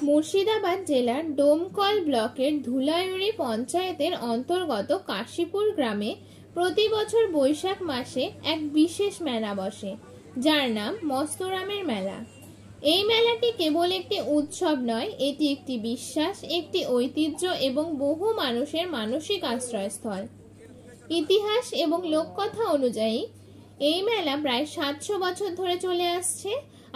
মুর্শিদাবাদ জেলার ডোমকল ব্লকের ধুলাইউড়ি পঞ্চায়েতের অন্তর্গত কাশীপুর গ্রামে প্রতি বছর বৈশাখ মাসে এক বিশেষ মেলা বসে, যার নাম মস্তরামের মেলা। এই মেলাটি কেবল একটি উৎসব নয়, এটি একটি বিশ্বাস, একটি ঐতিহ্য এবং বহু মানুষের মানসিক আশ্রয়স্থল। ইতিহাস এবং লোককথা অনুযায়ী এই মেলা প্রায় 700 বছর ধরে চলে আসছে।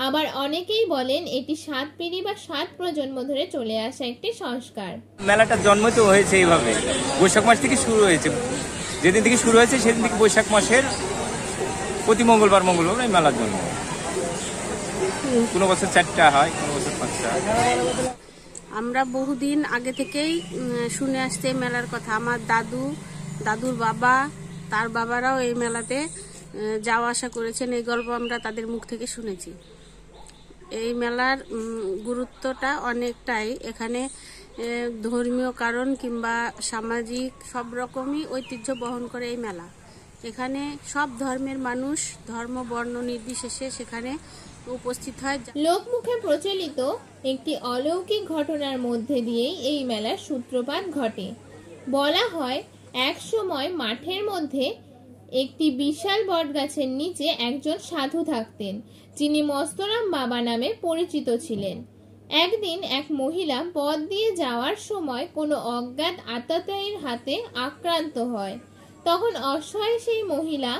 আবার অনেকেই বলেন এটি 7 পিঢ়ি বা 7 প্রজন্ম ধরে চলে আসা একটি সংস্কার। মেলাটার জন্ম তো হয়েছে এইভাবে, বৈশাখ মাস থেকে শুরু হয়েছে। যেদিন থেকে শুরু হয়েছে সেদিন থেকে বৈশাখ মাসের প্রতি মঙ্গলবার এই মেলার জন্য। কোনো বছর 4টা হয়, কোনো বছর 5টা। আমরা বহুদিন আগে থেকেই শুনে আসছি এই মেলার কথা। আমার দাদুর বাবা, তার বাবারাও এই মেলাতে যাওয়া আসা করেছেন। এই গল্প আমরা তাদের মুখ থেকে শুনেছি। এই মেলার গুরুত্বটা অনেকটাই। এখানে ধর্মীয় কারণ কিংবা সামাজিক সব রকমই ঐতিহ্য বহন করে এই মেলা। এখানে সব ধর্মের মানুষ ধর্ম বর্ণ নির্বিশেষে সেখানে উপস্থিত হয়। লোকমুখে প্রচলিত একটি অলৌকিক ঘটনার মধ্যে দিয়েই এই মেলার সূত্রপাত ঘটে। বলা হয়, এক সময় মাঠের মধ্যে একটি বিশাল বটগাছের নিচে একজন সাধু থাকতেন, যিনি মস্তরাম বাবা নামে পরিচিত ছিলেন। একদিন এক মহিলা পথ দিয়ে যাওয়ার সময় কোনো অজ্ঞাত আততায়ীর হাতে আক্রান্ত হয়। তখন অসহায় সেই মহিলা,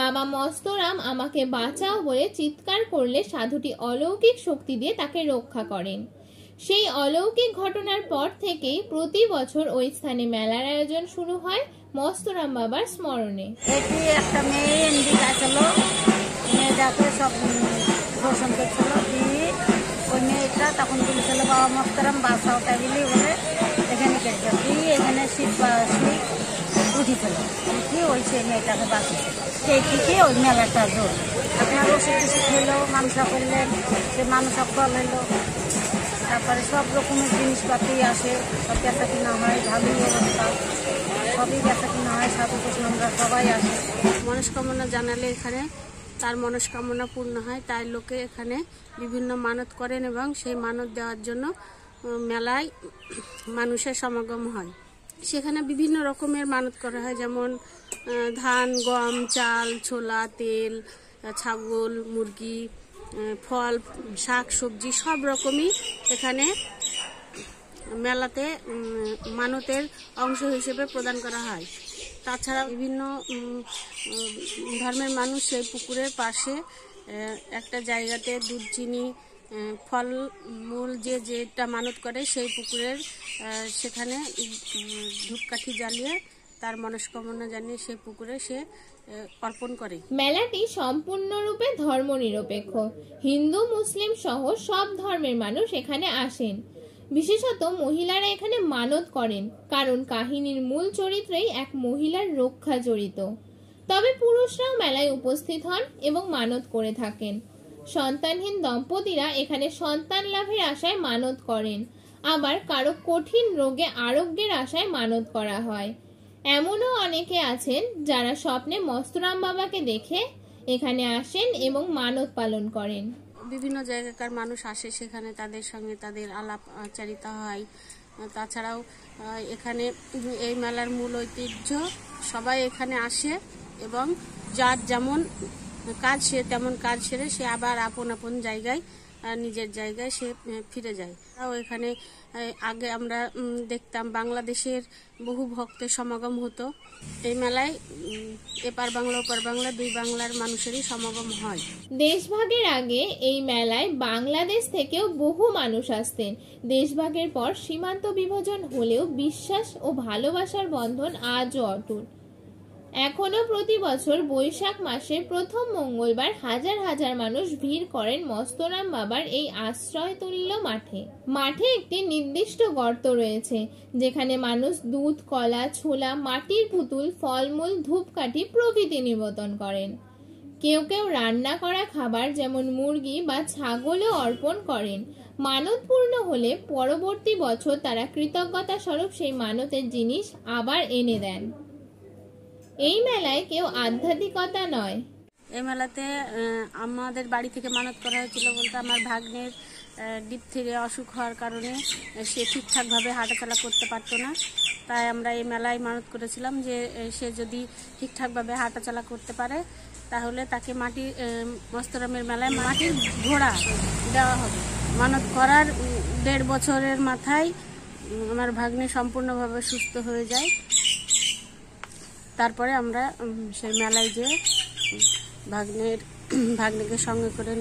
বাবা মস্তরাম আমাকে বাঁচাও বলে চিৎকার করলে সাধুটি অলৌকিক শক্তি দিয়ে তাকে রক্ষা করেন। সেই অলৌকিক ঘটনার পর থেকেই প্রতি বছর ওই স্থানে মেলার আয়োজন শুরু হয় মস্তরাম বাবার স্মরণে। এটি একটা মেয়ে এমডি ছিল, মেয়েটাকে সব ধর্ষণ করছিল। ওই মেয়েটা তখন বলেছিল বাবা মস্তরাম বাঁচাও, তাই বলি বলে এখানে কেটেছে। এখানে শীত উঠেছিল, কি ওই সে মেয়েটাকে বাঁচিয়েছিল। সেই থেকে ওই মেলাটা জোর। আপনার ওষুধ টষুধ হইলো, মাংসা করলেন, সে মাংসা ফল হইলো, তারপরে সব রকমের জিনিসপাতি আসে, সব বেচা কিনা হয়, ভালোই অবস্থা, সবই বেচা কিনা হয়। সাধু আমরা সবাই আসে। মনস্কামনা জানালে এখানে তার মনস্কামনা পূর্ণ হয়, তাই লোকে এখানে বিভিন্ন মানত করেন এবং সেই মানত দেওয়ার জন্য মেলায় মানুষের সমাগম হয়। সেখানে বিভিন্ন রকমের মানত করা হয়, যেমন ধান, গম, চাল, ছোলা, তেল, ছাগল, মুরগি, ফল, শাক সবজি সব রকমই এখানে মেলাতে মানতের অংশ হিসেবে প্রদান করা হয়। তাছাড়া বিভিন্ন ধর্মের মানুষ সেই পুকুরের পাশে একটা জায়গাতে দুধ, চিনি, ফল মূল যেটা মানত করে সেই পুকুরের সেখানে ধূপকাঠি জ্বালিয়ে তার মনস্কামনা জানিয়ে সেই পুকুরে সে অর্পণ করে। মেলাটি সম্পূর্ণরূপে ধর্মনিরপেক্ষ। হিন্দু, মুসলিম সহ সব ধর্মের মানুষ এখানে আসেন। বিশেষত মহিলারা এখানে মানত করেন, কারণ কাহিনীর মূল চরিত্রেই এক মহিলার রক্ষা জড়িত। তবে পুরুষরাও মেলায় উপস্থিত হন এবং মানত করে থাকেন। সন্তানহীন দম্পতিরা এখানে সন্তান লাভের আশায় মানত করেন, আবার কারো কঠিন রোগে আরোগ্যের আশায় মানত করা হয়। এমনও অনেকে আছেন যারা স্বপ্নে মস্তরাম বাবাকে দেখে এখানে আসেন এবং মানত পালন করেন। বিভিন্ন জায়গাকার মানুষ আসে, সেখানে তাদের সঙ্গে তাদের আলাপ আচারিতা হয়। তাছাড়াও এখানে এই মেলার মূল ঐতিহ্য, সবাই এখানে আসে এবং যার যেমন কাজ সে তেমন কাজ সেরে সে আবার আপন আপন জায়গায় নিজের জায়গায় সে ফিরে যায়। এখানে আগে আমরা দেখতাম বাংলাদেশের বহু ভক্তের সমাগম হতো। এই মেলায় এপার বাংলা ওপার বাংলা দুই বাংলার মানুষেরই সমাগম হয়। দেশভাগের আগে এই মেলায় বাংলাদেশ থেকেও বহু মানুষ আসতেন। দেশভাগের পর সীমান্ত বিভাজন হলেও বিশ্বাস ও ভালোবাসার বন্ধন আজও অটুট। এখনো প্রতি বছর বৈশাখ মাসের প্রথম মঙ্গলবার হাজার হাজার মানুষ ভিড় করেন মস্তরাম বাবার এই আশ্রয়তুল্য মাঠে। মাঠে একটি নির্দিষ্ট গর্ত রয়েছে, যেখানে মানুষ দুধ, কলা, ছোলা, মাটির পুতুল, ফলমূল, ধূপকাঠি প্রভৃতি নিবেদন করেন। কেউ কেউ রান্না করা খাবার যেমন মুরগি বা ছাগলও অর্পণ করেন। মানত পূর্ণ হলে পরবর্তী বছর তারা কৃতজ্ঞতা স্বরূপ সেই মানতের জিনিস আবার এনে দেন। এই মেলায় কেউ আধ্যাত্মিকতা নয়, এই মেলাতে আমাদের বাড়ি থেকে মানত করা হয়েছিল বলতে আমার ভাগ্নের ডিপথেরিয়া অসুখ হওয়ার কারণে সে ঠিকঠাকভাবে হাঁটাচলা করতে পারতো না। তাই আমরা এই মেলায় মানত করেছিলাম যে সে যদি ঠিকঠাকভাবে হাঁটাচলা করতে পারে তাহলে তাকে মস্তরামের মেলায় মাটির ঘোড়া দেওয়া হবে। মানত করার 1.5 বছরের মাথায় আমার ভাগ্নে সম্পূর্ণভাবে সুস্থ হয়ে যায়। তারপরে আমরা সেই মেলায় যেয়ে ভাগ্নেকে সঙ্গে করে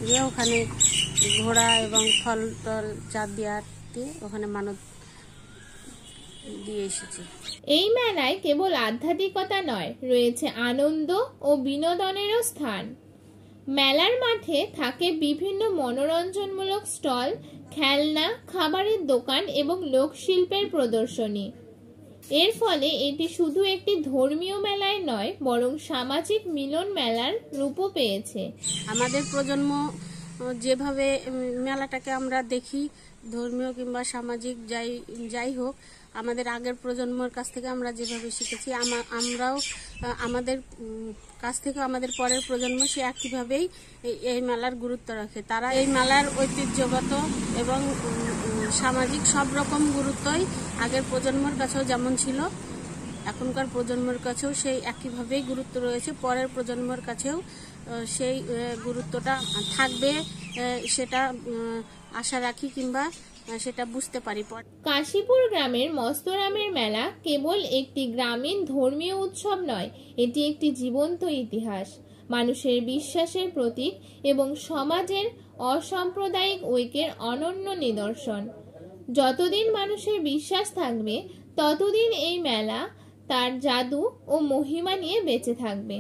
গিয়ে ওখানে ঘোড়া এবং ফল টল যা দেওয়ার দিয়ে ওখানে মানত দিয়ে এসেছি। এই মেলায় কেবল আধ্যাত্মিকতা নয়, রয়েছে আনন্দ ও বিনোদনেরও স্থান। মেলার মাঠে থাকে বিভিন্ন মনোরঞ্জনমূলক স্টল, খেলনা, খাবারের দোকান এবং লোকশিল্পের প্রদর্শনী। এর ফলে এটি শুধু একটি ধর্মীয় মেলায় নয়, বরং সামাজিক মিলন মেলার রূপও পেয়েছে। আমাদের প্রজন্ম যেভাবে মেলাটাকে আমরা দেখি, ধর্মীয় কিংবা সামাজিক যাই হোক, আমাদের আগের প্রজন্মের কাছ থেকে আমরা যেভাবে শিখেছি, আমরাও আমাদের কাছ থেকে আমাদের পরের প্রজন্ম সে একইভাবেই এই মেলার গুরুত্ব রাখে। তারা এই মেলার ঐতিহ্যগত এবং সামাজিক সব রকম গুরুত্বই আগের প্রজন্মের কাছেও যেমন ছিল, এখনকার প্রজন্মের কাছেও সেই একইভাবেই গুরুত্ব রয়েছে। পরের প্রজন্মের কাছেও সেই গুরুত্বটা থাকবে সেটা আশা রাখি কিংবা সেটা বুঝতে পারি। কাশীপুর গ্রামের মস্তরামের মেলা কেবল একটি গ্রামীণ ধর্মীয় উৎসব নয়, এটি একটি জীবন্ত ইতিহাস, মানুষের বিশ্বাসের প্রতীক এবং সমাজের অসাম্প্রদায়িক ঐক্যের অনন্য নিদর্শন। যতদিন মানুষের বিশ্বাস থাকবে ততদিন এই মেলা তার জাদু ও মহিমা নিয়ে বেঁচে থাকবে।